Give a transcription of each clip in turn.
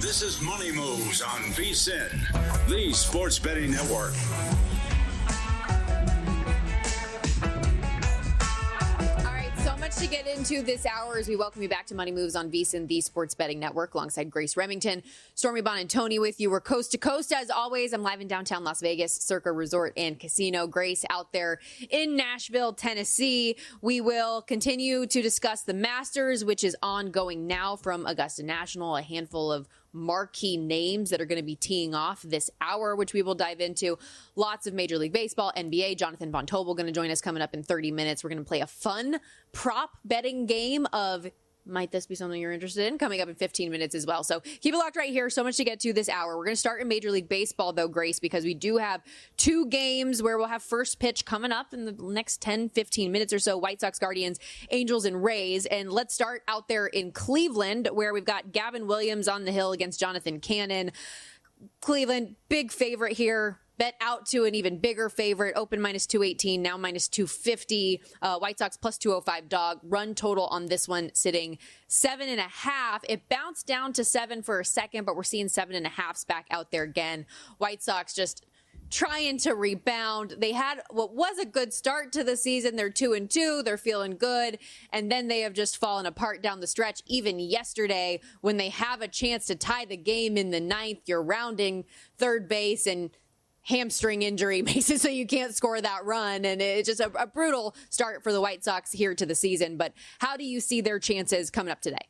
This is Money Moves on VSiN, the sports betting network. To get into this hour as we welcome you back to Money Moves on VSiN, the sports betting network, alongside Grace Remington, Stormy Buonantony with you. We're coast to coast as always. I'm live in downtown Las Vegas, Circa Resort and Casino. Grace out there in Nashville, Tennessee. We will continue to discuss the Masters, which is ongoing now from Augusta National. A handful of marquee names that are going to be teeing off this hour, which we will dive into. Lots of Major League Baseball, NBA. Jonathan Von Tobel going to join us coming up in 30 minutes. We're going to play a fun prop betting game of might this be something you're interested in, coming up in 15 minutes as well. So keep it locked right here. So much to get to this hour. We're going to start in Major League Baseball, though, Grace, because we do have two games where we'll have first pitch coming up in the next 10, 15 minutes or so. White Sox, Guardians, Angels, and Rays. And let's start out there in Cleveland, where we've got Gavin Williams on the hill against Jonathan Cannon. Cleveland, big favorite here. Bet out to an even bigger favorite. Open minus 218, now minus 250. White Sox plus 205 dog. Run total on this one sitting 7.5. It bounced down to 7 for a second, but we're seeing 7.5s back out there again. White Sox just trying to rebound. They had what was a good start to the season. They're 2-2. They're feeling good. And then they have just fallen apart down the stretch. Even yesterday, when they have a chance to tie the game in the ninth, you're rounding third base and hamstring injury makes it so you can't score that run. And it's just a brutal start for the White Sox here to the season. But how do you see their chances coming up today?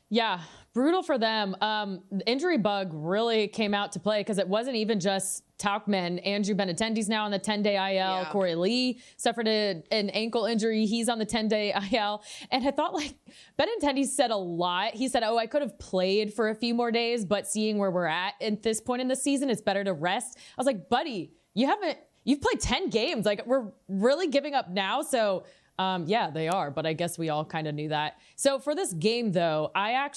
Yeah, brutal for them. The injury bug really came out to play because it wasn't even just Tauchman. Andrew Benintendi's now on the 10-day IL. Yeah. Corey Lee suffered an ankle injury. He's on the 10-day IL. And I thought, like, Benintendi said a lot. He said, I could have played for a few more days, but seeing where we're at this point in the season, it's better to rest. I was like, buddy, you've played 10 games. Like, we're really giving up now. So yeah, they are, but I guess we all kind of knew that. So for this game, though, I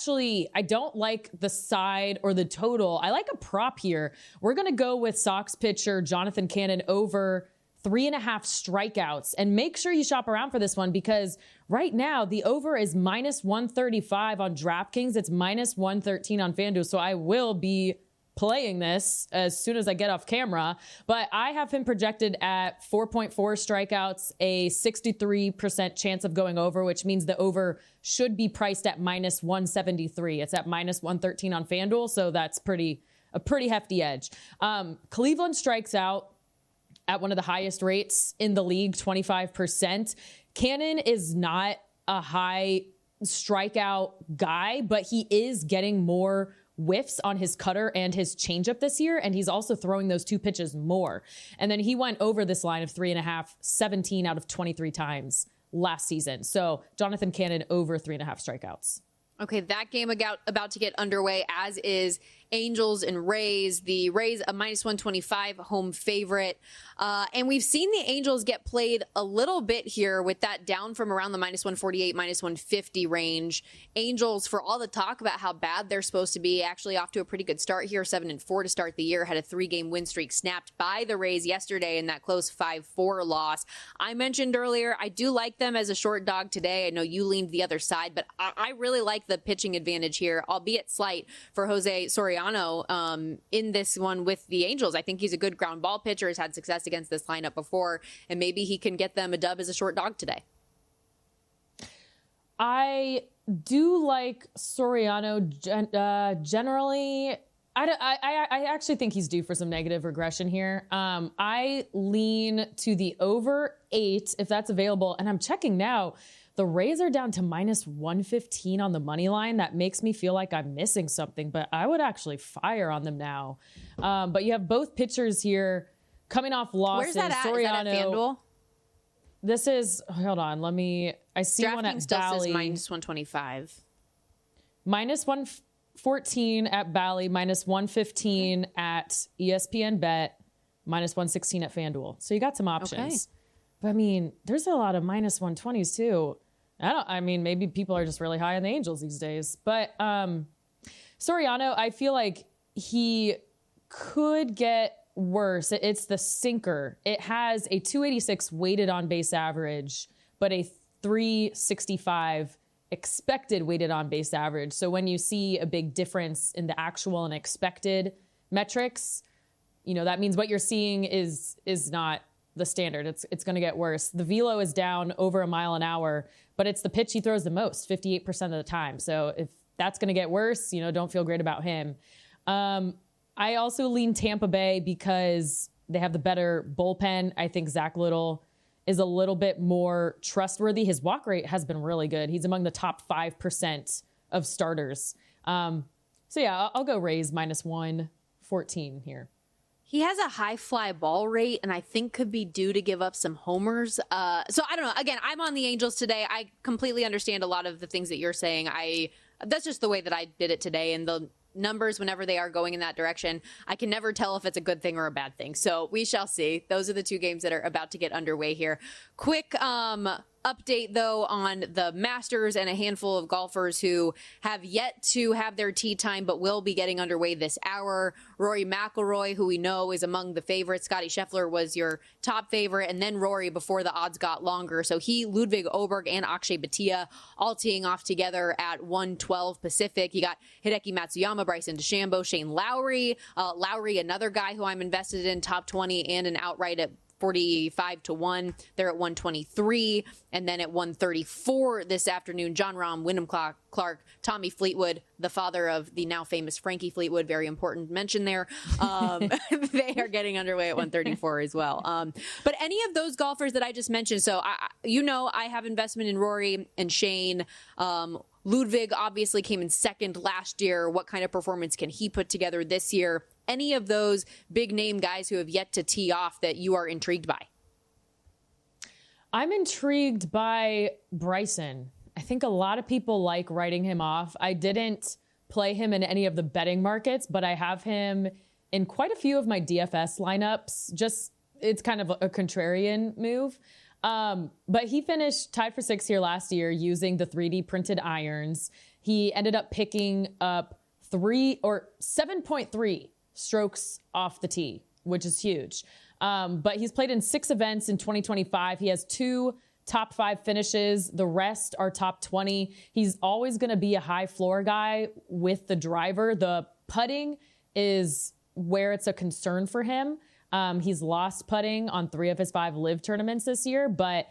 don't like the side or the total. I like a prop here. We're going to go with Sox pitcher Jonathan Cannon over 3.5 strikeouts. And make sure you shop around for this one, because right now the over is minus 135 on DraftKings. It's minus 113 on FanDuel. So I will be playing this as soon as I get off camera, but I have him projected at 4.4 strikeouts, a 63% chance of going over, which means the over should be priced at minus 173. It's at minus 113 on FanDuel, so that's a pretty hefty edge. Cleveland strikes out at one of the highest rates in the league, 25%. Cannon is not a high strikeout guy, but he is getting more whiffs on his cutter and his changeup this year, and he's also throwing those two pitches more. And then he went over this line of 3.5, 17 out of 23 times last season. So Jonathan Cannon over 3.5 strikeouts. Okay, that game about to get underway, as is Angels and Rays. The Rays, a minus 125 home favorite. And we've seen the Angels get played a little bit here with that down from around the minus 148, minus 150 range. Angels, for all the talk about how bad they're supposed to be, actually off to a pretty good start here, 7-4 to start the year. Had a 3-game win streak snapped by the Rays yesterday in that close 5-4 loss. I mentioned earlier, I do like them as a short dog today. I know you leaned the other side, but I really like the pitching advantage here, albeit slight, for Jose Soriano in this one with the Angels. I think he's a good ground ball pitcher, has had success against this lineup before, and maybe he can get them a dub as a short dog today. I do like Soriano generally. I actually think he's due for some negative regression here. I lean to the over 8 if that's available, and I'm checking now. The Rays are down to minus 115 on the money line. That makes me feel like I'm missing something, but I would actually fire on them now. But you have both pitchers here coming off losses. Where's that at? Soriano, is that at FanDuel? This is, hold on, I see one at Bally. Minus 125. Minus 114 at Bally, minus 115 at ESPN Bet, minus 116 at FanDuel. So you got some options. Okay. But I mean, there's a lot of minus 120s too. Maybe people are just really high on the Angels these days. But Soriano, I feel like he could get worse. It's the sinker. It has a 286 weighted on base average, but a 365 expected weighted on base average. So when you see a big difference in the actual and expected metrics, that means what you're seeing is not the standard. It's going to get worse. The velo is down over a mile an hour, but it's the pitch he throws the most, 58% of the time. So if that's going to get worse, don't feel great about him. I also lean Tampa Bay because they have the better bullpen. I think Zach Little is a little bit more trustworthy. His walk rate has been really good. He's among the top 5% of starters. I'll go Rays -114 here. He has a high fly ball rate, and I think could be due to give up some homers. So I don't know. Again, I'm on the Angels today. I completely understand a lot of the things that you're saying. That's just the way that I did it today, and the numbers, whenever they are going in that direction, I can never tell if it's a good thing or a bad thing. So we shall see. Those are the two games that are about to get underway here. Quick update, though, on the Masters and a handful of golfers who have yet to have their tee time but will be getting underway this hour. Rory McIlroy, who we know is among the favorites. Scotty Scheffler was your top favorite, and then Rory before the odds got longer. So Ludwig Åberg and Akshay Bhatia all teeing off together at 1:12 Pacific. You got Hideki Matsuyama, Bryson DeChambeau, Shane Lowry. Lowry, another guy who I'm invested in, top 20 and an outright at 45-1. They're at 123. And then at 134 this afternoon, John Rahm, Wyndham Clark, Tommy Fleetwood, the father of the now famous Frankie Fleetwood, very important mention there. They are getting underway at 134 as well. But any of those golfers that I just mentioned, so I have investment in Rory and Shane. Ludwig obviously came in second last year. What kind of performance can he put together this year? Any of those big name guys who have yet to tee off that you are intrigued by? I'm intrigued by Bryson. I think a lot of people like writing him off. I didn't play him in any of the betting markets, but I have him in quite a few of my DFS lineups. It's kind of a contrarian move. But he finished tied for 6th here last year using the 3D printed irons. He ended up picking up 7.3 strokes off the tee, which is huge. But he's played in 6 events in 2025. He has 2 top 5 finishes. The rest are top 20. He's always going to be a high floor guy with the driver. The putting is where it's a concern for him. He's lost putting on 3 of his 5 live tournaments this year, but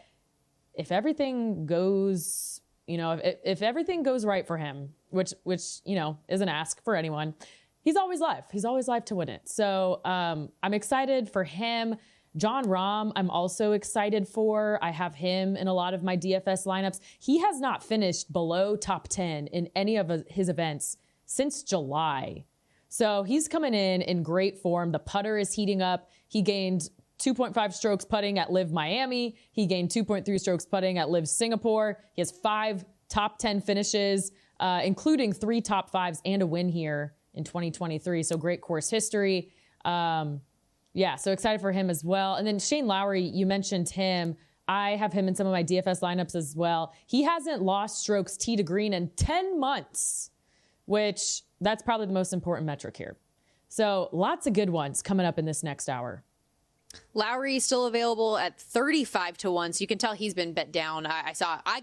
if everything goes, if everything goes right for him, which is an ask for anyone, he's always live. He's always live to win it. So, I'm excited for him. John Rahm, I'm also excited for. I have him in a lot of my DFS lineups. He has not finished below top 10 in any of his events since July. So he's coming in great form. The putter is heating up. He gained 2.5 strokes putting at Live Miami. He gained 2.3 strokes putting at Live Singapore. He has 5 top 10 finishes, including 3 top 5s and a win here in 2023. So great course history. So excited for him as well. And then Shane Lowry, you mentioned him. I have him in some of my DFS lineups as well. He hasn't lost strokes tee to green in 10 months, which that's probably the most important metric here. So lots of good ones coming up in this next hour. Lowry still available at 35-1, so you can tell he's been bet down. I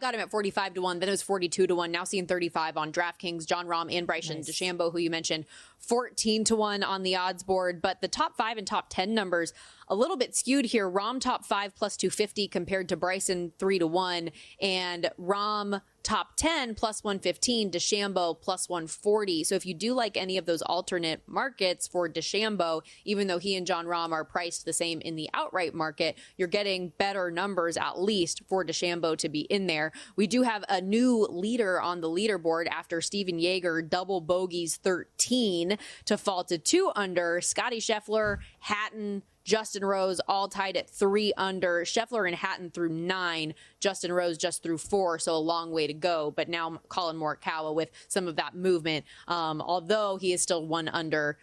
got him at 45-1, then it was 42-1. Now seeing 35 on DraftKings. John Rahm and Bryson DeChambeau, who you mentioned, 14-1 on the odds board. But the top 5 and top 10 numbers a little bit skewed here. Rahm top 5 plus 250 compared to Bryson 3-1, and Rahm top 10 plus 115, DeChambeau plus 140. So if you do like any of those alternate markets for DeChambeau, even though he and John Rahm are priced the same in the outright market, you're getting better numbers at least for DeChambeau to be in there. We do have a new leader on the leaderboard after Steven Yeager double bogeys 13 to fall to 2 under. Scotty Scheffler, Hatton, Justin Rose all tied at 3 under. Scheffler and Hatton through 9. Justin Rose just through 4, so a long way to go. But now Colin Morikawa with some of that movement, although he is still 1 under,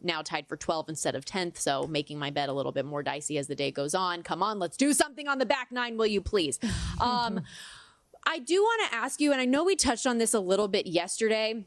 now tied for 12 instead of 10th, so making my bet a little bit more dicey as the day goes on. Come on, let's do something on the back 9, will you please? I do want to ask you, and I know we touched on this a little bit yesterday,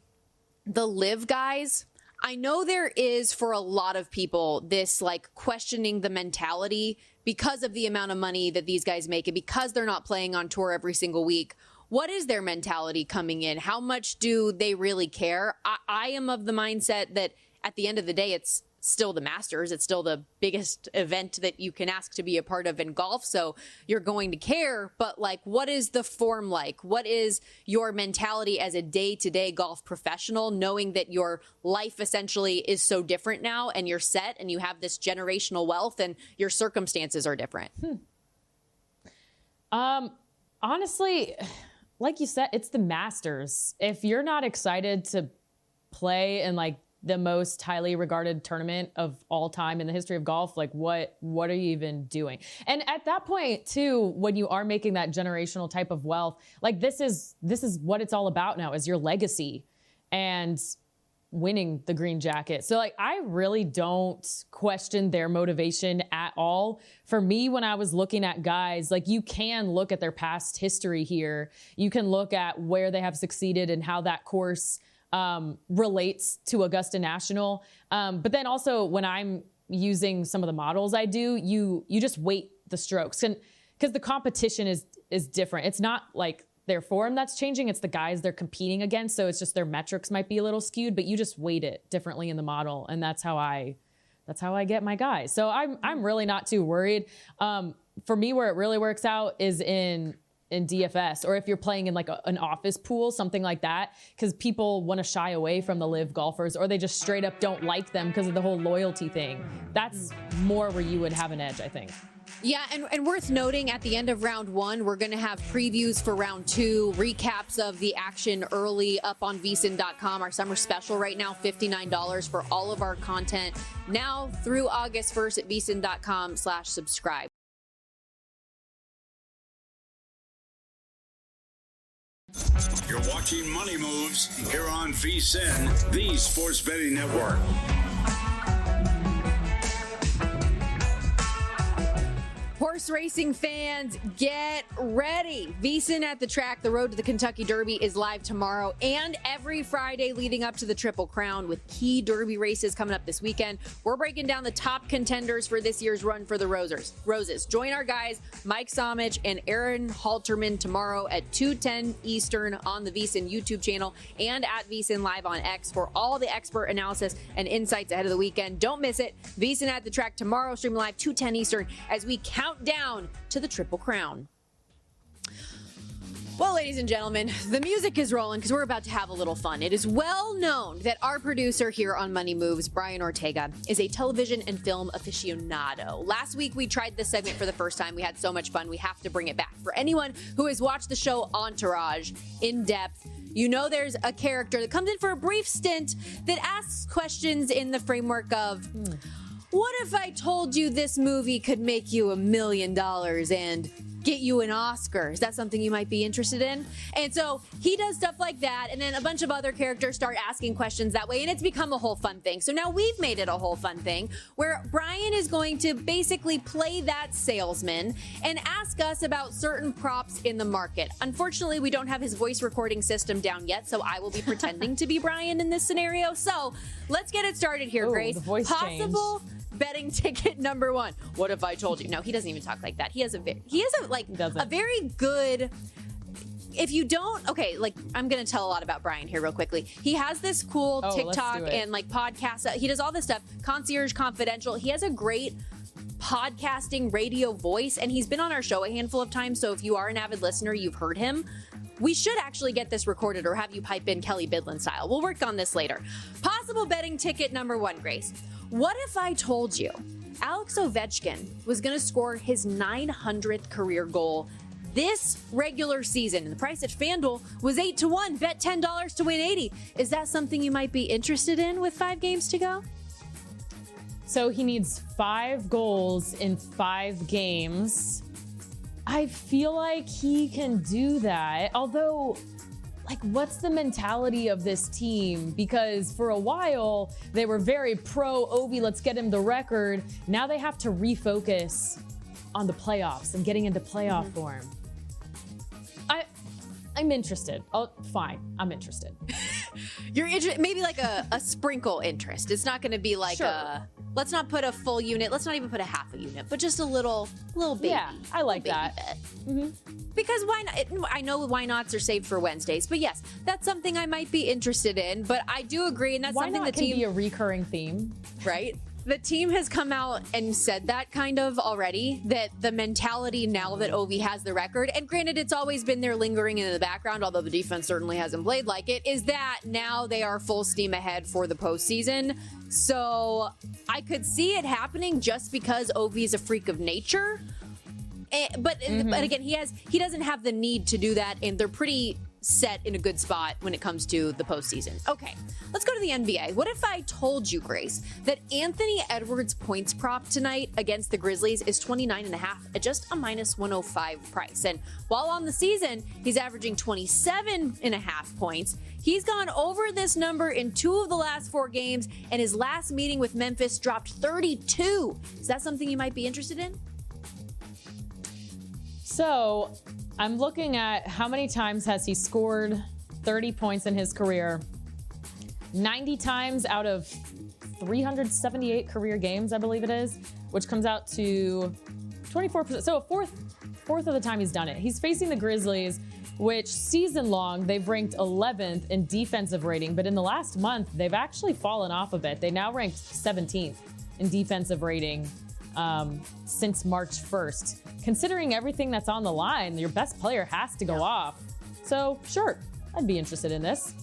the live guys. I know there is for a lot of people this like questioning the mentality because of the amount of money that these guys make and because they're not playing on tour every single week. what is their mentality coming in? How much do they really care? I am of the mindset that at the end of the day, it's still the Masters. It's still the biggest event that you can ask to be a part of in golf. So you're going to care, but like, what is the form like? What is your mentality as a day-to-day golf professional, knowing that your life essentially is so different now and you're set and you have this generational wealth and your circumstances are different? Honestly, like you said, it's the Masters. If you're not excited to play in like the most highly regarded tournament of all time in the history of golf, like what are you even doing? And at that point too, when you are making that generational type of wealth, like this is what it's all about now, is your legacy and winning the green jacket. So like, I really don't question their motivation at all. For me, when I was looking at guys, like you can look at their past history here. You can look at where they have succeeded and how that course relates to Augusta National. But then also when I'm using some of the models I do, you just weight the strokes, and because the competition is different. It's not like their form that's changing, it's the guys they're competing against. So it's just their metrics might be a little skewed, but you just weight it differently in the model. And that's how I get my guys. So I'm really not too worried. For me, where it really works out is in DFS, or if you're playing in like an office pool, something like that, because people want to shy away from the live golfers, or they just straight up don't like them because of the whole loyalty thing. That's more where you would have an edge, I think. Yeah, and worth noting, at the end of round one, we're going to have previews for round two, recaps of the action early up on VSiN.com. Our summer special right now, $59 for all of our content now through August 1st at VSiN.com/subscribe. You're watching Money Moves here on VSiN, the sports betting network. Horse racing fans, get ready. VSiN at the Track, the road to the Kentucky Derby, is live tomorrow and every Friday leading up to the Triple Crown, with key Derby races coming up this weekend. We're breaking down the top contenders for this year's run for the Roses. Join our guys, Mike Somich and Aaron Halterman, tomorrow at 2:10 Eastern on the VSiN YouTube channel and at VSiN Live on X for all the expert analysis and insights ahead of the weekend. Don't miss it. VSiN at the Track tomorrow, streaming live 2:10 Eastern as we count down to the Triple Crown. Well, ladies and gentlemen, the music is rolling because we're about to have a little fun. It is well known that our producer here on Money Moves, Brian Ortega, is a television and film aficionado. Last week, we tried this segment for the first time. We had so much fun. We have to bring it back. For anyone who has watched the show Entourage in depth, you know there's a character that comes in for a brief stint that asks questions in the framework of, what if I told you this movie could make you $1 million and get you an Oscar? Is that something you might be interested in? And so he does stuff like that, and then a bunch of other characters start asking questions that way, and it's become a whole fun thing. So now we've made it a whole fun thing where Brian is going to basically play that salesman and ask us about certain props in the market. Unfortunately, we don't have his voice recording system down yet, so I will be pretending to be Brian in this scenario. So let's get it started here, Grace. The voice Possible changed. Betting ticket number one. What if I told you? No, he doesn't even talk like that. He has a very good. If you don't, okay, like I'm going to tell a lot about Brian here real quickly. He has this cool TikTok and like podcast. He does all this stuff. Concierge Confidential. He has a great podcasting radio voice, and he's been on our show a handful of times. So if you are an avid listener, you've heard him. We should actually get this recorded or have you pipe in Kelly Bidlin style. We'll work on this later. Possible betting ticket number one, Grace. What if I told you Alex Ovechkin was going to score his 900th career goal this regular season, and the price at FanDuel was 8-1. Bet $10 to win 80. Is that something you might be interested in with 5 games to go? So he needs 5 goals in 5 games. I feel like he can do that. Although, like, what's the mentality of this team? Because for a while, they were very pro Ovi, let's get him the record. Now they have to refocus on the playoffs and getting into playoff form. I'm interested. Oh, fine. I'm interested. You're interested, maybe like a sprinkle interest. It's not going to be like let's not put a full unit. Let's not even put a half a unit, but just a little baby. Yeah, I like that. Because why not? I know why nots are saved for Wednesdays, but yes, that's something I might be interested in. But I do agree, and that's why something not the team can be a recurring theme, right? The team has come out and said that kind of already, that the mentality now that Ovi has the record, and granted it's always been there lingering in the background, although the defense certainly hasn't played like it, is that now they are full steam ahead for the postseason. So I could see it happening just because Ovi is a freak of nature. But again, he doesn't have the need to do that, and they're pretty set in a good spot when it comes to the postseason. Okay, let's go to the NBA. What if I told you, Grace, that Anthony Edwards' points prop tonight against the Grizzlies is 29.5 at just a -105 price? And while on the season, he's averaging 27.5 points. He's gone over this number in 2 of the last 4 games, and his last meeting with Memphis dropped 32. Is that something you might be interested in? So I'm looking at how many times has he scored 30 points in his career. 90 times out of 378 career games, I believe it is, which comes out to 24%. So a fourth of the time he's done it. He's facing the Grizzlies, which season long, they've ranked 11th in defensive rating. But in the last month, they've actually fallen off a bit. They now ranked 17th in defensive rating since March 1st. Considering everything that's on the line, your best player has to go off. So, sure, I'd be interested in this.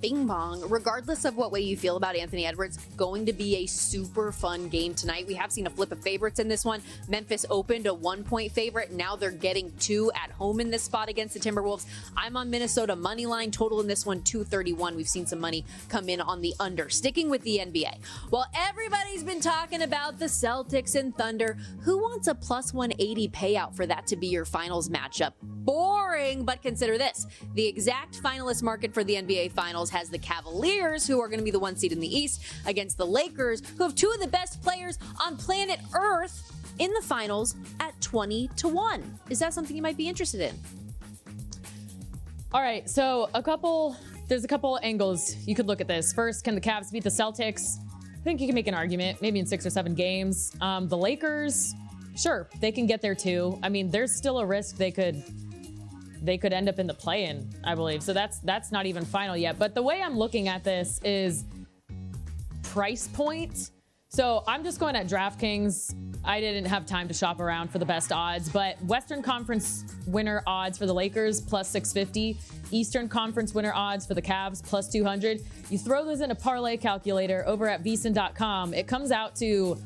Bing bong. Regardless of what way you feel about Anthony Edwards, going to be a super fun game tonight. We have seen a flip of favorites in this one. Memphis opened a 1-point favorite. Now they're getting 2 at home in this spot against the Timberwolves. I'm on Minnesota money line. Total in this one, 231. We've seen some money come in on the under. Sticking with the NBA. Well, everybody's been talking about the Celtics and Thunder. Who wants a plus 180 payout for that to be your finals matchup? Boring, but consider this. The exact finalist market for the NBA Finals has the Cavaliers, who are going to be the 1 seed in the East, against the Lakers, who have 2 of the best players on planet Earth in the finals at 20-1. Is that something you might be interested in? All right, so there's a couple angles you could look at this. First, can the Cavs beat the Celtics? I think you can make an argument, maybe in 6 or 7 games. The Lakers, sure, they can get there too. I mean, there's still a risk they could end up in the play-in, I believe. So that's not even final yet. But the way I'm looking at this is price point. So I'm just going at DraftKings. I didn't have time to shop around for the best odds, but Western Conference winner odds for the Lakers plus 650, Eastern Conference winner odds for the Cavs plus 200. You throw those in a parlay calculator over at VSiN.com. It comes out to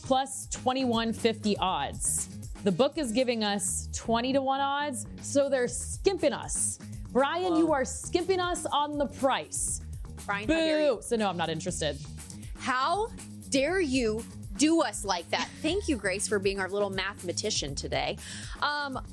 plus 2150 odds. The book is giving us 20-1 odds, so they're skimping us. Brian, you are skimping us on the price. Brian, boo! How dare you? So no, I'm not interested. How dare you do us like that? Thank you, Grace, for being our little mathematician today.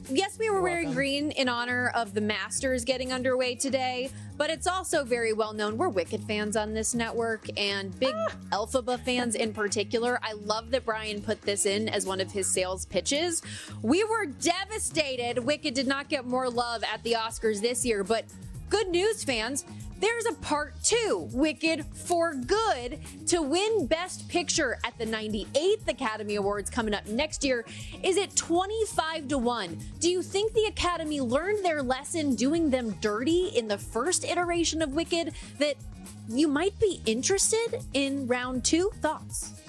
Yes, we were wearing green in honor of the Masters getting underway today, but it's also very well known. We're Wicked fans on this network, and big Elphaba fans in particular. I love that Brian put this in as one of his sales pitches. We were devastated Wicked did not get more love at the Oscars this year, but good news, fans. There's a part 2, Wicked for Good, to win Best Picture at the 98th Academy Awards coming up next year. Is it 25-1? Do you think the Academy learned their lesson doing them dirty in the first iteration of Wicked, that you might be interested in round 2? Thoughts?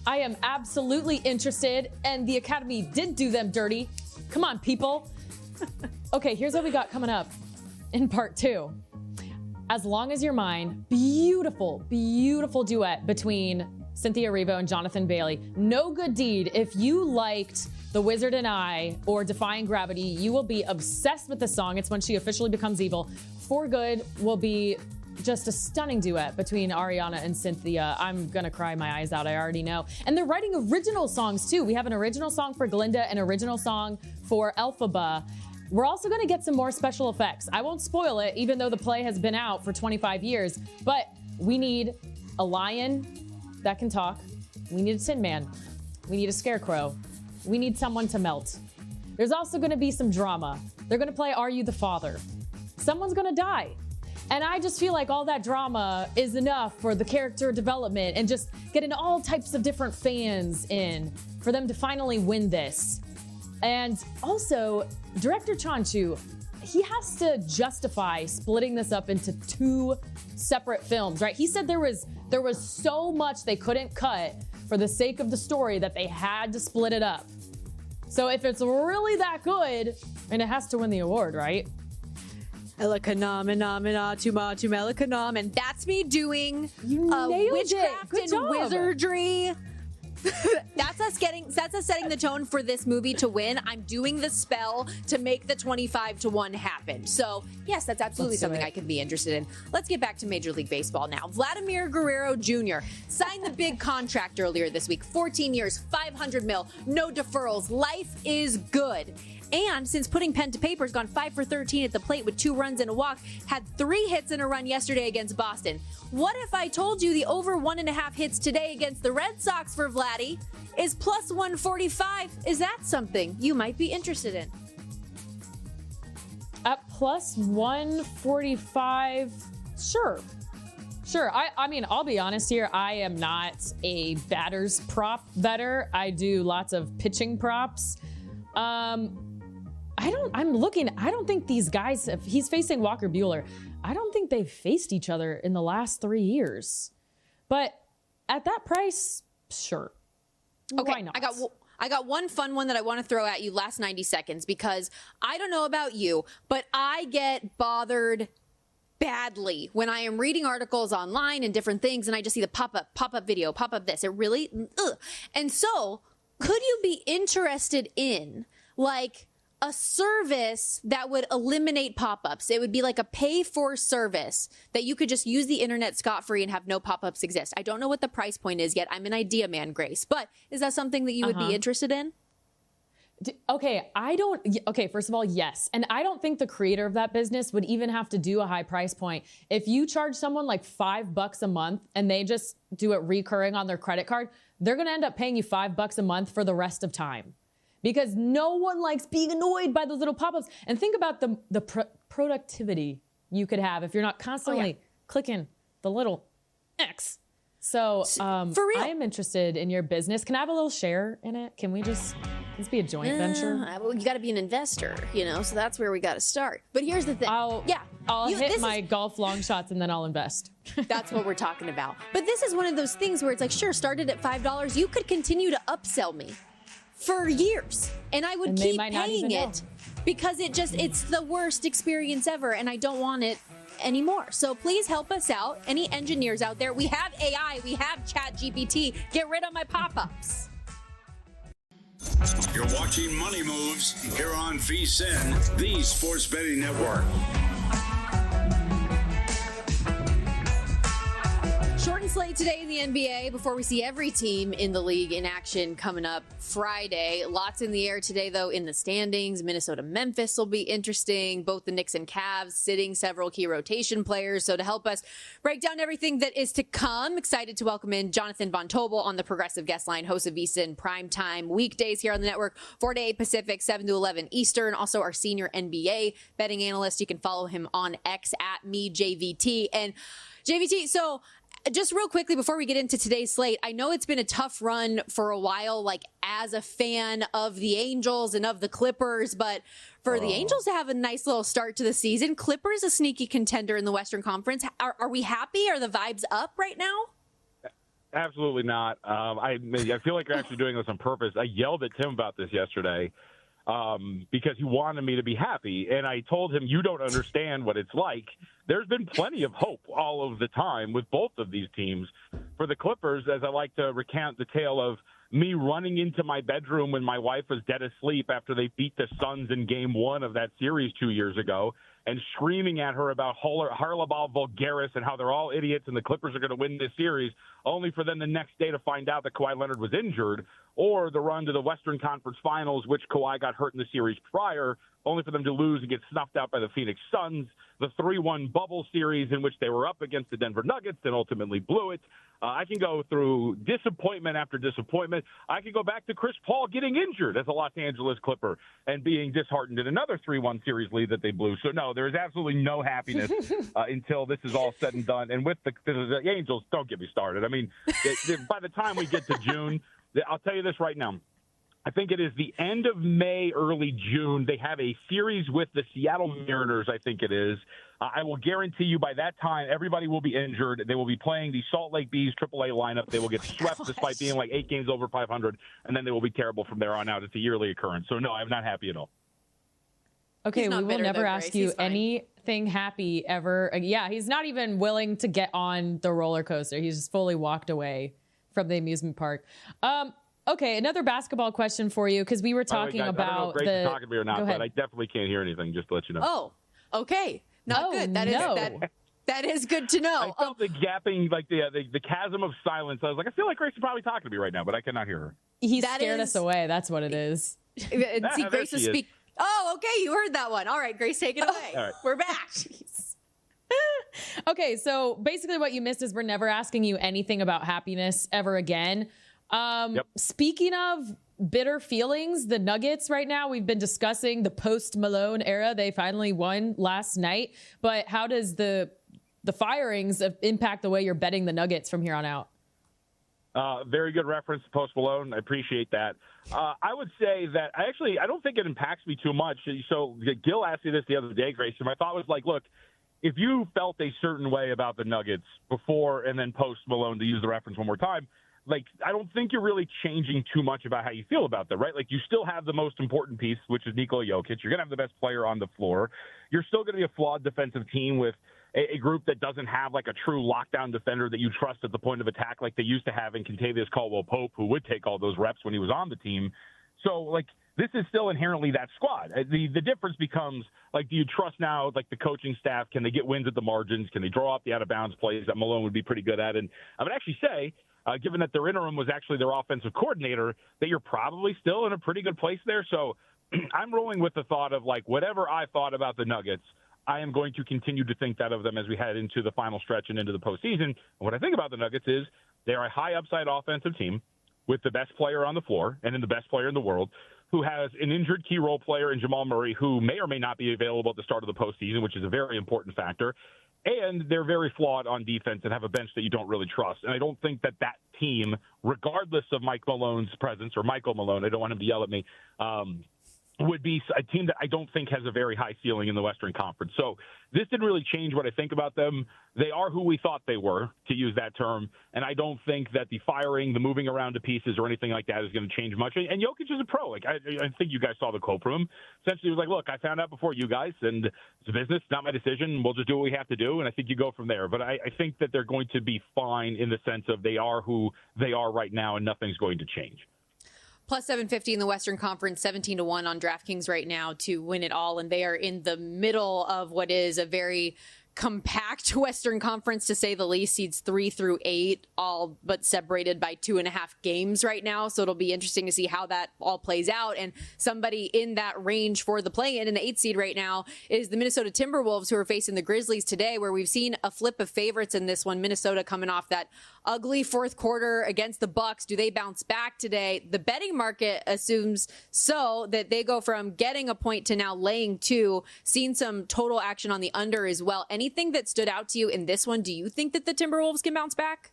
I am absolutely interested, and the Academy did do them dirty. Come on, people. Okay, here's what we got coming up in part 2. As Long as You're Mine, beautiful, beautiful duet between Cynthia Erivo and Jonathan Bailey. No Good Deed. If you liked The Wizard and I or Defying Gravity, you will be obsessed with the song. It's when she officially becomes evil. For Good will be just a stunning duet between Ariana and Cynthia. I'm gonna cry my eyes out, I already know. And they're writing original songs too. We have an original song for Glinda, an original song for Elphaba. We're also going to get some more special effects. I won't spoil it, even though the play has been out for 25 years. But we need a lion that can talk. We need a Tin Man. We need a scarecrow. We need someone to melt. There's also going to be some drama. They're going to play Are You the Father? Someone's going to die. And I just feel like all that drama is enough for the character development and just getting all types of different fans in for them to finally win this. And also, director Chanchu, he has to justify splitting this up into 2 separate films, right? He said there was so much they couldn't cut for the sake of the story that they had to split it up. So if it's really that good, and it has to win the award, right? And that's me doing witchcraft and wizardry. That's us setting the tone for this movie to win. I'm doing the spell to make the 25-1 happen. So yes, that's absolutely something I could be interested in. Let's get back to Major League Baseball now. Vladimir Guerrero Jr. signed the big contract earlier this week. 14 years, $500 million, no deferrals. Life is good. And since putting pen to paper, has gone 5 for 13 at the plate with 2 runs and a walk, had 3 hits and a run yesterday against Boston. What if I told you the over 1.5 hits today against the Red Sox for Vladdy is plus 145? Is that something you might be interested in? At plus 145, sure. I mean, I'll be honest here. I am not a batter's prop better. I do lots of pitching props. I don't think these guys, he's facing Walker Buehler. I don't think they've faced each other in the last 3 years. But at that price, sure. Okay, why not? I got one fun one that I want to throw at you last 90 seconds because I don't know about you, but I get bothered badly when I am reading articles online and different things and I just see the pop-up video, pop-up this. It really, And so could you be interested in like a service that would eliminate pop-ups? It would be like a pay-for service that you could just use the internet scot-free and have no pop-ups exist. I don't know what the price point is yet. I'm an idea man, Grace. But is that something that you would be interested in? Okay, first of all, yes. And I don't think the creator of that business would even have to do a high price point. If you charge someone like $5 a month and they just do it recurring on their credit card, they're going to end up paying you $5 a month for the rest of time. Because no one likes being annoyed by those little pop-ups. And think about the productivity you could have if you're not constantly clicking the little X. So for real, I am interested in your business. Can I have a little share in it? Can this be a joint venture? Well, you got to be an investor, so that's where we got to start. But here's the thing. I'll hit my golf long shots and then I'll invest. That's what we're talking about. But this is one of those things where it's like, sure, started at $5. You could continue to upsell me for years and I would keep paying it because it's the worst experience ever and I don't want it anymore. So please help us out. Any engineers out there? We have AI, we have ChatGPT. Get rid of my pop-ups. You're watching Money Moves here on VSiN, the sports betting network. Short and slate today in the NBA before we see every team in the league in action coming up Friday. Lots in the air today, though, in the standings. Minnesota-Memphis will be interesting. Both the Knicks and Cavs sitting several key rotation players. So to help us break down everything that is to come, excited to welcome in Jonathan Von Tobel on the Progressive Guest Line, host of VSiN Primetime weekdays here on the network, 4 to 8 Pacific, 7 to 11 Eastern. Also our senior NBA betting analyst. You can follow him on X at MeJVT. And JVT, so just real quickly before we get into today's slate, I know it's been a tough run for a while, like as a fan of the Angels and of the Clippers, but for the Angels to have a nice little start to the season, Clippers a sneaky contender in the Western Conference. Are we happy? Are the vibes up right now? Absolutely not. I feel like you're actually doing this on purpose. I yelled at Tim about this yesterday because he wanted me to be happy. And I told him, you don't understand what it's like. There's been plenty of hope all of the time with both of these teams. For the Clippers, as I like to recount the tale of me running into my bedroom when my wife was dead asleep after they beat the Suns in game 1 of that series 2 years ago, and screaming at her about Harlebal Vulgaris and how they're all idiots and the Clippers are going to win this series, only for them the next day to find out that Kawhi Leonard was injured, or the run to the Western Conference Finals, which Kawhi got hurt in the series prior, only for them to lose and get snuffed out by the Phoenix Suns, the 3-1 bubble series in which they were up against the Denver Nuggets and ultimately blew it. I can go through disappointment after disappointment. I can go back to Chris Paul getting injured as a Los Angeles Clipper and being disheartened in another 3-1 series lead that they blew. So, no, no, there is absolutely no happiness until this is all said and done. And with the Angels, don't get me started. I mean, by the time we get to June, I'll tell you this right now. I think it is the end of May, early June. They have a series with the Seattle Mariners, I think it is. I will guarantee you by that time, everybody will be injured. They will be playing the Salt Lake Bees AAA lineup. They will get swept despite being like 8 games over 500, and then they will be terrible from there on out. It's a yearly occurrence. So, no, I'm not happy at all. Okay, we will never ask you anything happy ever. Yeah, he's not even willing to get on the roller coaster. He's just fully walked away from the amusement park. Okay, another basketball question for you, because we were talking about I don't know if Grace is talking to me or not, but I definitely can't hear anything, just to let you know. Oh, okay. Not good. That is good to know. I felt the gapping, like the chasm of silence. I was like, I feel like Grace is probably talking to me right now, but I cannot hear her. He scared us away. That's what it is. See, Grace was speaking. Oh, okay. You heard that one. All right, Grace, take it away. All right. We're back. Okay, so basically what you missed is we're never asking you anything about happiness ever again. Speaking of bitter feelings, the Nuggets right now, we've been discussing the post-Malone era. They finally won last night. But how does the firings impact the way you're betting the Nuggets from here on out? Very good reference to Post Malone. I appreciate that. I would say that I don't think it impacts me too much. So Gil asked me this the other day, Grace, and my thought was like, look, if you felt a certain way about the Nuggets before and then Post Malone, to use the reference one more time, like, I don't think you're really changing too much about how you feel about them, right? Like, you still have the most important piece, which is Nikola Jokic. You're going to have the best player on the floor. You're still going to be a flawed defensive team with a group that doesn't have, like, a true lockdown defender that you trust at the point of attack like they used to have in Kentavious Caldwell-Pope, who would take all those reps when he was on the team. So, like, this is still inherently that squad. The difference becomes, like, do you trust now, like, the coaching staff? Can they get wins at the margins? Can they draw up the out-of-bounds plays that Malone would be pretty good at? And I would actually say, given that their interim was actually their offensive coordinator, that you're probably still in a pretty good place there. So I'm rolling with the thought of, like, whatever I thought about the Nuggets, I am going to continue to think that of them as we head into the final stretch and into the postseason. And what I think about the Nuggets is they are a high-upside offensive team with the best player on the floor and in the best player in the world, who has an injured key role player in Jamal Murray, who may or may not be available at the start of the postseason, which is a very important factor. And they're very flawed on defense and have a bench that you don't really trust. And I don't think that team, regardless of Mike Malone's presence, or Michael Malone, I don't want him to yell at me, would be a team that I don't think has a very high ceiling in the Western Conference. So this didn't really change what I think about them. They are who we thought they were, to use that term, and I don't think that the firing, the moving around to pieces or anything like that is going to change much. And Jokic is a pro. Like, I think you guys saw the quote from him. Essentially, he was like, look, I found out before you guys, and it's a business, not my decision. We'll just do what we have to do, and I think you go from there. But I think that they're going to be fine in the sense of they are who they are right now, and nothing's going to change. Plus 750 in the Western Conference, 17-1 on DraftKings right now to win it all. And they are in the middle of what is a very compact Western Conference, to say the least. Seeds 3 through 8, all but separated by 2.5 games right now. So it'll be interesting to see how that all plays out. And somebody in that range for the play-in the 8th seed right now is the Minnesota Timberwolves, who are facing the Grizzlies today, where we've seen a flip of favorites in this one. Minnesota coming off that ugly fourth quarter against the Bucks. Do they bounce back today? The betting market assumes so, that they go from getting a point to now laying 2, seeing some total action on the under as well. Anything that stood out to you in this one? Do you think that the Timberwolves can bounce back?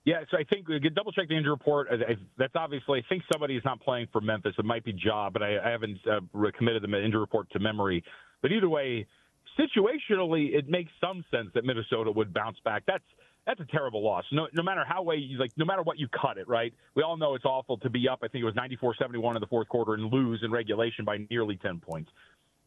Yeah, so I think we could double check the injury report. That's obviously, I think somebody is not playing for Memphis. It might be Ja, but I haven't committed the injury report to memory. But either way, situationally, it makes some sense that Minnesota would bounce back. That's a terrible loss. No matter no matter what you cut it, right? We all know it's awful to be up. I think it was 94-71 in the fourth quarter and lose in regulation by nearly 10 points.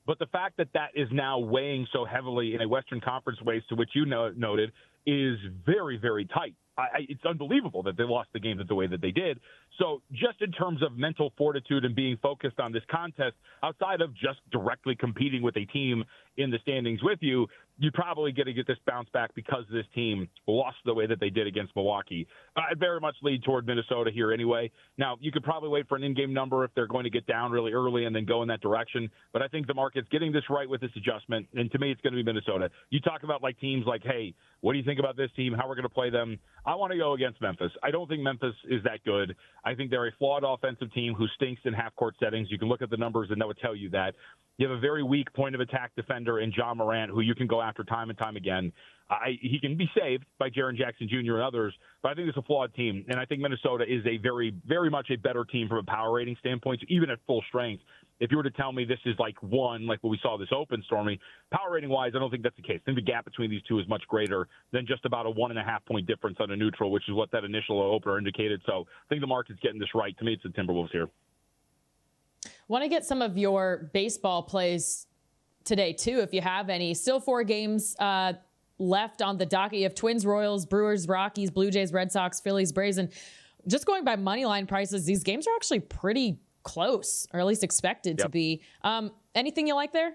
But the fact that is now weighing so heavily in a Western Conference race, to which you noted, is very, very tight. It's unbelievable that they lost the game the way that they did. So just in terms of mental fortitude and being focused on this contest, outside of just directly competing with a team in the standings with you, you're probably going to get this bounce back because this team lost the way that they did against Milwaukee. I'd very much lead toward Minnesota here anyway. Now, you could probably wait for an in-game number if they're going to get down really early and then go in that direction. But I think the market's getting this right with this adjustment. And to me, it's going to be Minnesota. You talk about like teams like, hey, what do you think about this team? How we're going to play them? I want to go against Memphis. I don't think Memphis is that good. I think they're a flawed offensive team who stinks in half-court settings. You can look at the numbers and that would tell you that. You have a very weak point-of-attack defender in John Morant, who you can go after time and time again. He can be saved by Jaren Jackson Jr. and others, but I think it's a flawed team. And I think Minnesota is a very, very much a better team from a power rating standpoint, even at full strength. If you were to tell me this is like one, like what we saw this open, Stormy, power rating-wise, I don't think that's the case. I think the gap between these two is much greater than just about a 1.5-point difference on a neutral, which is what that initial opener indicated. So I think the market's getting this right. To me, it's the Timberwolves here. Want to get some of your baseball plays today, too, if you have any. Still 4 games left on the docket. You have Twins, Royals, Brewers, Rockies, Blue Jays, Red Sox, Phillies, Braves. And just going by money line prices, these games are actually pretty close, or at least expected to be. Anything you like there?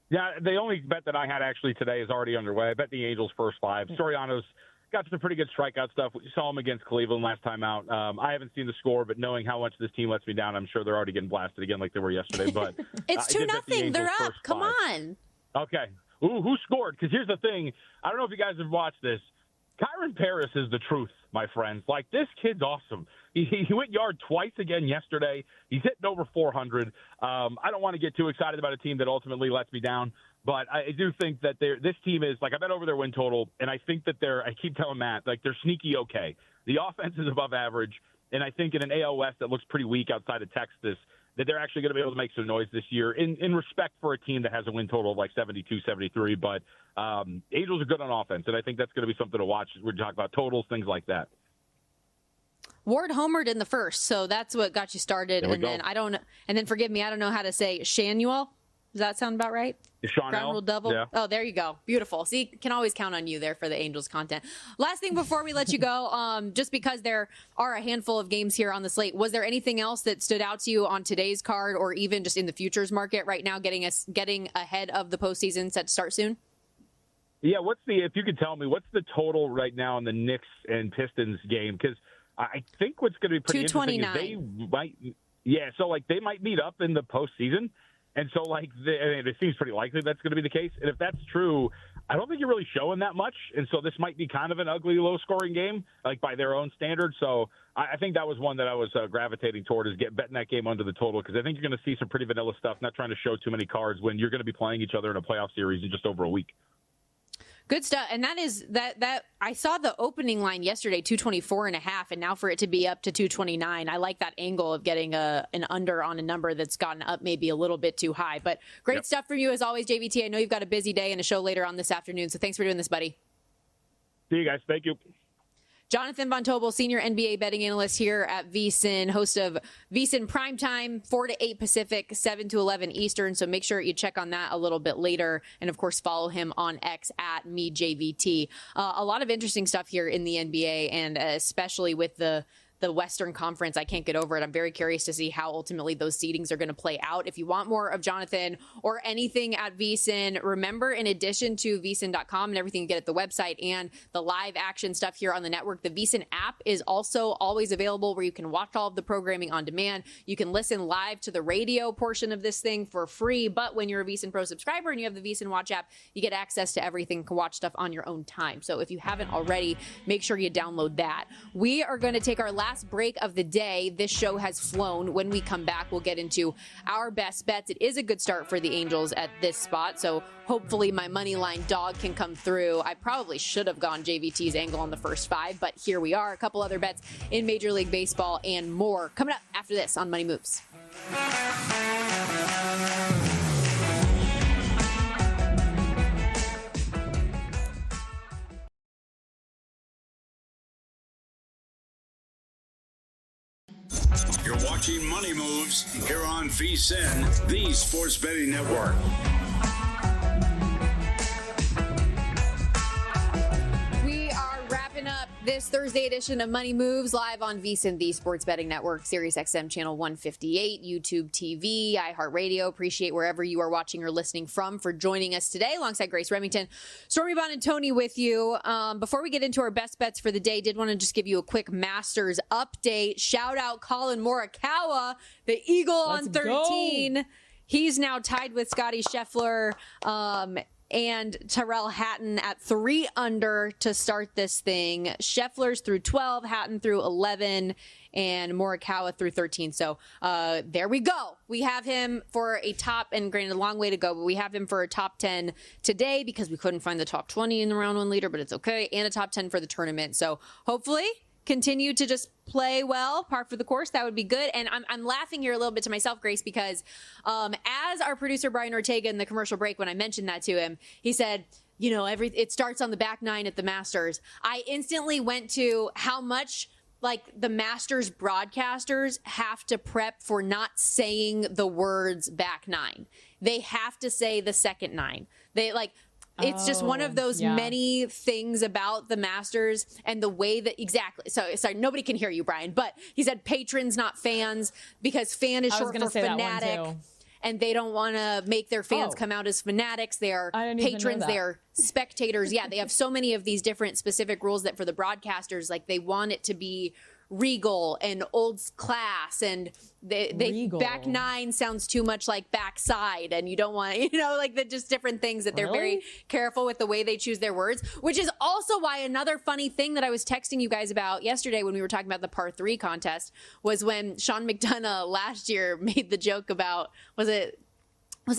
Yeah, the only bet that I had actually today is already underway. I bet the Angels first 5. Soriano's got some pretty good strikeout stuff. We saw him against Cleveland last time out. I haven't seen the score, but knowing how much this team lets me down, I'm sure they're already getting blasted again like they were yesterday. But it's 2-0. They're up. Come on. Okay. Ooh, who scored? Because here's the thing. I don't know if you guys have watched this. Kyron Paris is the truth, my friends. Like, this kid's awesome. He went yard twice again yesterday. He's hitting over 400. I don't want to get too excited about a team that ultimately lets me down, but I do think that this team is, like, I bet over their win total, and I think that I keep telling Matt, like, they're sneaky okay. The offense is above average, and I think in an AL West that looks pretty weak outside of Texas, that they're actually going to be able to make some noise this year in respect for a team that has a win total of like 72, 73. But Angels are good on offense, and I think that's going to be something to watch. We're talking about totals, things like that. Ward homered in the first, so that's what got you started. And then forgive me, I don't know how to say Shanuel. Does that sound about right? Ground rule double. Yeah. Oh, there you go. Beautiful. See, can always count on you there for the Angels content. Last thing before we let you go, just because there are a handful of games here on the slate, was there anything else that stood out to you on today's card or even just in the futures market right now, getting ahead of the postseason set to start soon? Yeah, if you could tell me, what's the total right now in the Knicks and Pistons game? Because I think what's going to be pretty interesting is they might meet up in the postseason. And so, it seems pretty likely that's going to be the case. And if that's true, I don't think you're really showing that much. And so this might be kind of an ugly, low-scoring game, like by their own standards. So I think that was one that I was gravitating toward, is betting that game under the total, because I think you're going to see some pretty vanilla stuff, not trying to show too many cards when you're going to be playing each other in a playoff series in just over a week. Good stuff. And that is that I saw the opening line yesterday, 224.5, and now for it to be up to 229. I like that angle of getting an under on a number that's gotten up maybe a little bit too high. But great stuff from you as always, JVT. I know you've got a busy day and a show later on this afternoon, so thanks for doing this, buddy. See you guys. Thank you. Jonathan Von Tobel, senior NBA betting analyst here at VSiN, host of VSiN Primetime, 4 to 8 Pacific, 7 to 11 Eastern. So make sure you check on that a little bit later. And, of course, follow him on X at MeJVT. A lot of interesting stuff here in the NBA, and especially with the Western Conference. I can't get over it. I'm very curious to see how ultimately those seedings are going to play out. If you want more of Jonathan or anything at VSiN, remember, in addition to VSiN.com and everything you get at the website and the live action stuff here on the network, the VSiN app is also always available where you can watch all of the programming on demand. You can listen live to the radio portion of this thing for free, but when you're a VSiN Pro subscriber and you have the VSiN Watch app, you get access to everything, can watch stuff on your own time. So if you haven't already, make sure you download that. We are going to take our last break of the day. This show has flown. When we come back, we'll get into our best bets. It is a good start for the Angels at this spot, so hopefully my money line dog can come through. I probably should have gone JVT's angle on the first 5, but here we are. A couple other bets in Major League Baseball and more coming up after this on Money Moves. You're watching Money Moves here on VSiN, the sports betting network. We are wrapping up this Thursday edition of Money Moves live on VSiN, the Sports Betting Network, Sirius XM Channel 158, YouTube TV, iHeartRadio. Appreciate wherever you are watching or listening from for joining us today alongside Grace Remington. Stormy Buonantony with you. Before we get into our best bets for the day, did want to just give you a quick Masters update. Shout out Colin Morikawa, the Eagle on 13. Go. He's now tied with Scottie Scheffler and Tyrrell Hatton at 3 under to start this thing. Scheffler's through 12, Hatton through 11, and Morikawa through 13. So there we go. We have him for a top, and granted, a long way to go, but we have him for a top 10 today because we couldn't find the top 20 in the round one leader, but it's okay, and a top 10 for the tournament. So hopefully continue to just play well, par for the course. That would be good. And I'm laughing here a little bit to myself, Grace, because as our producer Brian Ortega in the commercial break, when I mentioned that to him, he said, you know, it starts on the back nine at the Masters. I instantly went to how much like the Masters broadcasters have to prep for not saying the words back nine. They have to say the second nine. They like, it's just one of those many things about the Masters and the way that exactly. So sorry, nobody can hear you, Brian, but he said patrons, not fans, because fan is short for fanatic, and they don't want to make their fans come out as fanatics. They are patrons. They are spectators. Yeah, they have so many of these different specific rules that for the broadcasters, like they want it to be regal and old class, and they back nine sounds too much like backside, and you don't want, you know, like the just different things that they're very careful with the way they choose their words, which is also why another funny thing that I was texting you guys about yesterday when we were talking about the par 3 contest was when Sean McDonough last year made the joke about, was it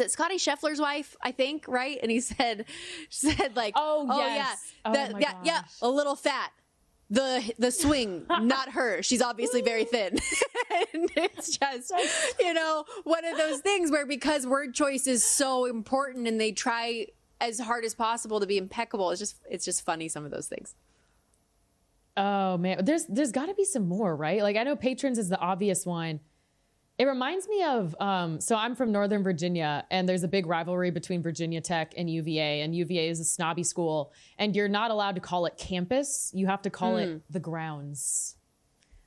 Scottie Scheffler's wife, I think, right? And he said like, yeah, a little fat. The swing, not her. She's obviously very thin. And it's just, you know, one of those things where because word choice is so important and they try as hard as possible to be impeccable, it's just funny, some of those things. Oh man, there's got to be some more, right? Like I know patrons is the obvious one. It reminds me of, so I'm from Northern Virginia, and there's a big rivalry between Virginia Tech and UVA, and UVA is a snobby school, and you're not allowed to call it campus. You have to call it the grounds.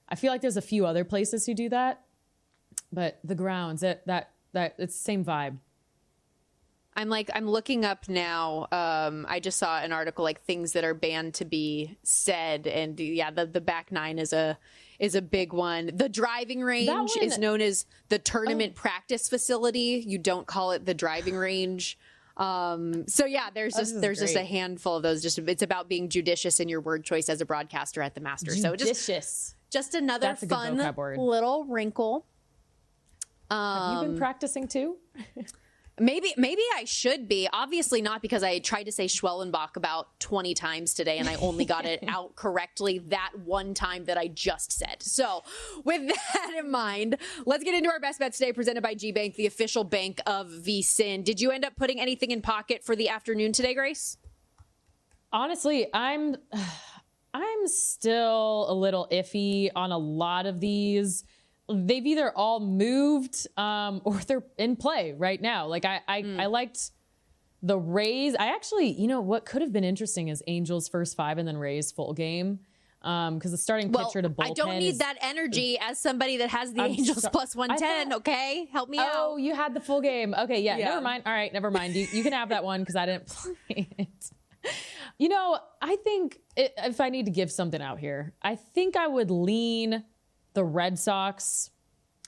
I feel like there's a few other places who do that, but the grounds, that it's the same vibe. I'm looking up now. I just saw an article like things that are banned to be said, and yeah, the back nine is a big one. The driving range is known as the tournament practice facility. You don't call it the driving range. So yeah, there's just a handful of those. Just it's about being judicious in your word choice as a broadcaster at the Masters. Judicious. So just another fun little wrinkle. Have you been practicing too? Maybe I should be. Obviously not, because I tried to say Schwellenbach about 20 times today and I only got it out correctly that one time that I just said. So with that in mind, let's get into our best bets today, presented by G-Bank, the official bank of VSiN. Did you end up putting anything in pocket for the afternoon today, Grace? Honestly, I'm still a little iffy on a lot of these. They've either all moved or they're in play right now. Like I liked the Rays. I actually, you know, what could have been interesting is Angels first 5 and then Rays full game. Because the starting pitcher to bullpen. I don't need that energy as somebody that has the Angels plus 110. Okay, help me out. Oh, you had the full game. Okay, yeah. Never mind. All right, never mind. You can have that one because I didn't play it. You know, I think if I need to give something out here, I think I would lean the Red Sox.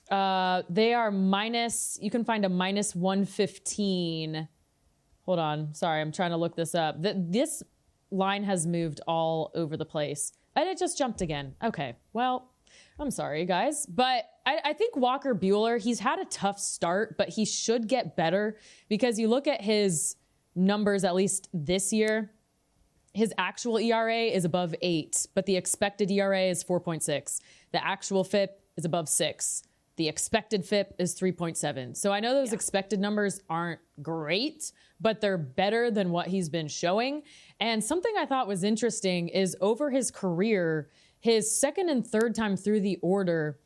They are minus, you can find a minus 115. Hold on. Sorry, I'm trying to look this up. This line has moved all over the place. And it just jumped again. Okay, well, I'm sorry, guys. But I think Walker Buehler, he's had a tough start, but he should get better because you look at his numbers, at least this year, his actual ERA is above 8, but the expected ERA is 4.6. The actual FIP is above 6. The expected FIP is 3.7. So I know those expected numbers aren't great, but they're better than what he's been showing. And something I thought was interesting is over his career, his second and third time through the order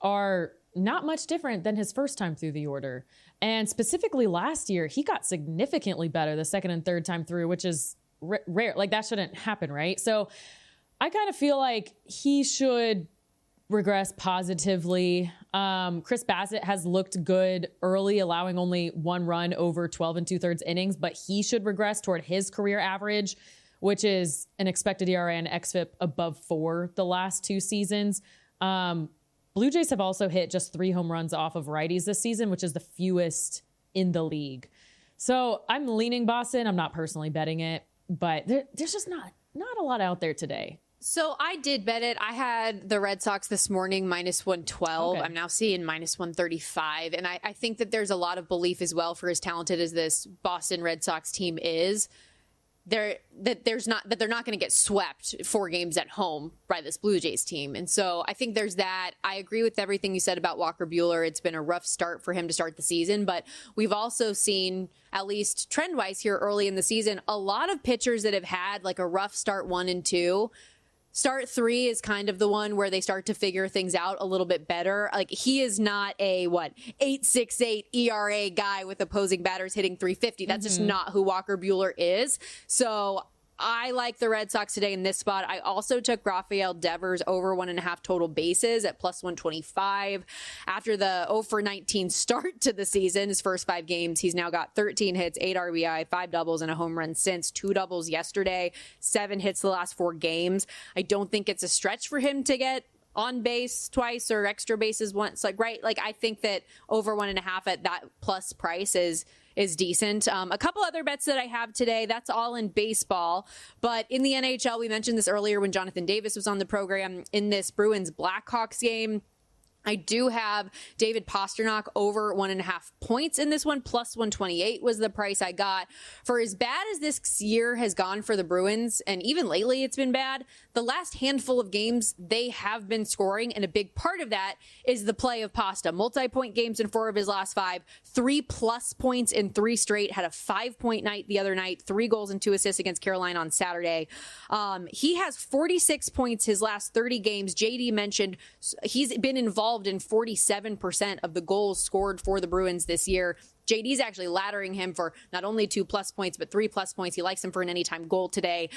are not much different than his first time through the order. And specifically last year, he got significantly better the second and third time through, which is rare. Like that shouldn't happen, right? So I kind of feel like he should regress positively. Chris Bassett has looked good early, allowing only 1 run over 12 2/3 innings, but he should regress toward his career average, which is an expected ERA and xFIP above 4 the last 2 seasons. Blue Jays have also hit just 3 home runs off of righties this season, which is the fewest in the league. So I'm leaning Boston. I'm not personally betting it, but there's just not a lot out there today. So I did bet it. I had the Red Sox this morning -112. Okay. I'm now seeing -135. And I think that there's a lot of belief as well, for as talented as this Boston Red Sox team is, they're not going to get swept 4 games at home by this Blue Jays team. And so I think there's that. I agree with everything you said about Walker Buehler. It's been a rough start for him to start the season, but we've also seen, at least trend-wise here early in the season, a lot of pitchers that have had like a rough start 1 and 2. Start 3 is kind of the one where they start to figure things out a little bit better. Like, he is not a 8.68 ERA guy with opposing batters hitting 350. That's just not who Walker Buehler is. So I like the Red Sox today in this spot. I also took Rafael Devers over 1.5 total bases at +125. After the 0-for-19 start to the season, his first 5 games, he's now got 13 hits, 8 RBI, 5 doubles, and a home run since. 2 doubles yesterday, 7 hits the last 4 games. I don't think it's a stretch for him to get on base twice or extra bases once. I think that over 1.5 at that plus price is decent. A couple other bets that I have today, that's all in baseball. But in the NHL, we mentioned this earlier when Jonathan Davis was on the program, in this Bruins-Blackhawks game, I do have David Pastrnak over 1.5 points in this one. +128 was the price I got. For as bad as this year has gone for the Bruins, and even lately it's been bad, the last handful of games they have been scoring, and a big part of that is the play of Pasta. Multi-point games in 4 of his last 5, 3+ points in 3 straight, had a 5-point night the other night, 3 goals and 2 assists against Carolina on Saturday. He has 46 points his last 30 games. JD mentioned he's been involved in 47% of the goals scored for the Bruins this year. JD's actually laddering him for not only 2+ points, but 3+ points. He likes him for an anytime goal today.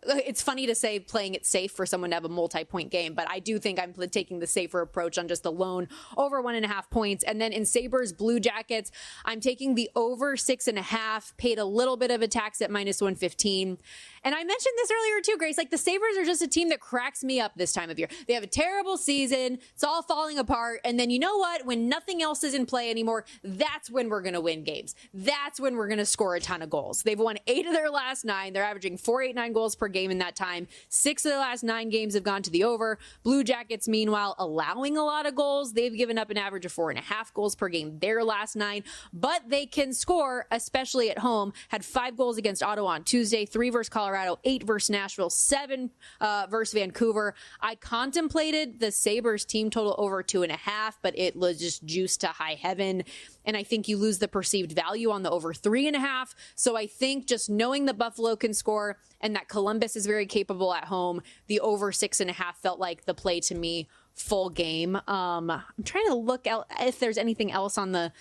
It's funny to say playing it safe for someone to have a multi-point game, but I do think I'm taking the safer approach on just the lone over 1.5 points. And then in Sabres Blue Jackets, I'm taking the over 6.5, paid a little bit of a tax at -115. And I mentioned this earlier too, Grace, like the Sabres are just a team that cracks me up this time of year. They have a terrible season. It's all falling apart. And then you know what? When nothing else is in play anymore, that's when we're going to win games. That's when we're going to score a ton of goals. They've won 8 of their last 9. They're averaging 4.89 goals per game in that time. 6 of the last 9 games have gone to the over. Blue Jackets, meanwhile, allowing a lot of goals. They've given up an average of 4.5 goals per game their last 9, but they can score, especially at home. Had 5 goals against Ottawa on Tuesday, 3 versus Colorado, 8 versus Nashville, 7 versus Vancouver. I contemplated the Sabres team total over 2.5, but it was just juiced to high heaven. And I think you lose the perceived value on the over 3.5. So I think just knowing that Buffalo can score and that Columbus is very capable at home, the over 6.5 felt like the play to me full game. I'm trying to look out if there's anything else on the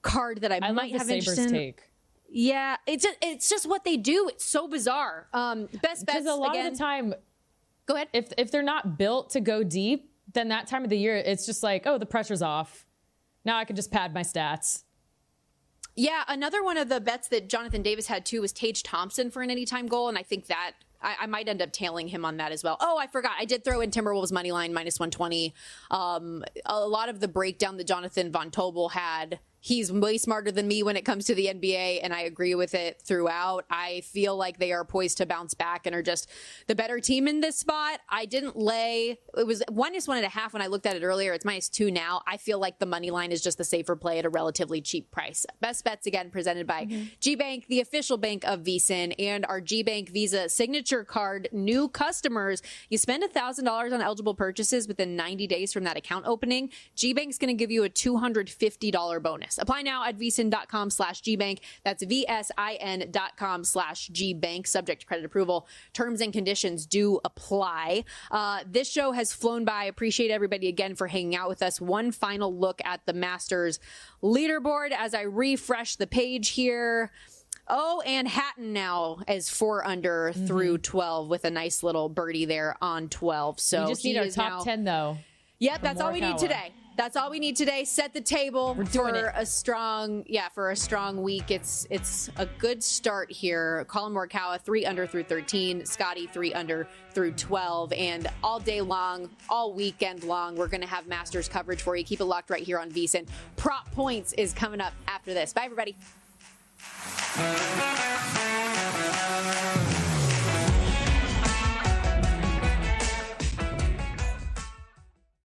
card that I might have interest in. Take. Yeah, it's just what they do. It's so bizarre. Best bets because a lot of the time, go ahead. If they're not built to go deep, then that time of the year it's just like, oh, the pressure's off. Now I can just pad my stats. Yeah, another one of the bets that Jonathan Davis had too was Tage Thompson for an anytime goal, and I think that I might end up tailing him on that as well. Oh, I forgot. I did throw in Timberwolves money line -120. A lot of the breakdown that Jonathan Von Tobel had, he's way smarter than me when it comes to the NBA, and I agree with it throughout. I feel like they are poised to bounce back and are just the better team in this spot. I didn't lay. It was -1.5 when I looked at it earlier. It's -2 now. I feel like the money line is just the safer play at a relatively cheap price. Best bets, again, presented by GBank, the official bank of VSiN, and our GBank Visa Signature Card new customers. You spend $1,000 on eligible purchases within 90 days from that account opening. GBank's going to give you a $250 bonus. Apply now at vsin.com/gbank. That's VSIN.com/gbank. Subject to credit approval. Terms and conditions do apply. This show has flown by. Appreciate everybody again for hanging out with us. One final look at the Masters leaderboard as I refresh the page here. Oh, and Hatton now is 4 under through 12 with a nice little birdie there on 12. So we just need our top 10 though. Yep, that's all we need today. That's all we need today. Set the table for a strong week. It's a good start here. Colin Morikawa 3 under through 13. Scotty 3 under through 12. And all day long, all weekend long, we're going to have Masters coverage for you. Keep it locked right here on VSiN. Prop Points is coming up after this. Bye, everybody.